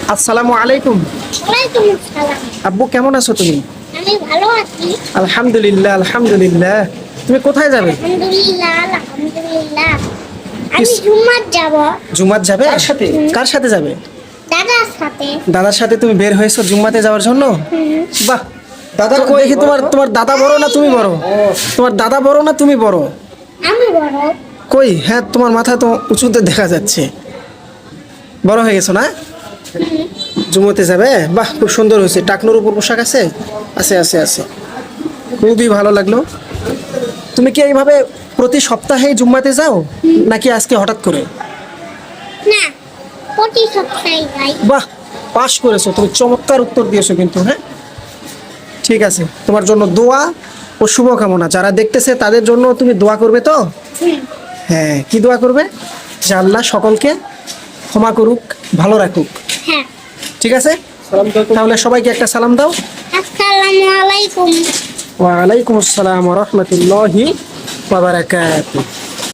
আসসালামু আলাইকুম। ওয়ালাইকুম আসসালাম। আব্বু কেমন আছো তুমি? আমি ভালো আছি। আলহামদুলিল্লাহ আলহামদুলিল্লাহ। তুমি কোথায় যাবে? আলহামদুলিল্লাহ আলহামদুলিল্লাহ। আমি কিস- জুম্মার যাব। জুম্মাত যাবে? কার সাথে যাবে? দাদার সাথে। দাদার সাথে তুমি বের হয়েছো জুম্মাতে যাওয়ার জন্য? হুম। বাহ। দাদা কই দেখি তোমার তোমার দাদা বড় না তুমি বড়? তোমার দাদা বড় না তুমি বড়? আমি বড়। কই হ্যাঁ তোমার মাথা তো উঁচুতে দেখা যাচ্ছে। বড় হয়ে গেছো না? জুম্মাতে যাবে? বাহ খুব সুন্দর হয়েছে। টাকনুর উপর পোশাক আছে? আছে আছে আছে। খুবই ভালো লাগলো। তুমি কি এইভাবে প্রতি সপ্তাহেই জুম্মাতে যাও নাকি আজকে হঠাৎ করে? না, প্রতি সপ্তাহে যাই। বাহ পাশ করেছো তুমি, চমৎকার উত্তর দিয়েছো কিন্তু। হ্যাঁ ঠিক আছে, তোমার জন্য দোয়া ও শুভকামনা। যারা দেখতেছে তাদের জন্য তুমি দোয়া করবে তো? হুম। হ্যাঁ কি দোয়া করবে? যে আল্লাহ সকলকে ক্ষমা করুক, ভালো রাখুক। হ্যাঁ। ঠিক আছে, তাহলে সবাইকে একটা সালাম দাও। আসসালামু আলাইকুম। ওয়ালাইকুম আসসালাম ওয়া রাহমাতুল্লাহি ওয়া বারাকাতুহু।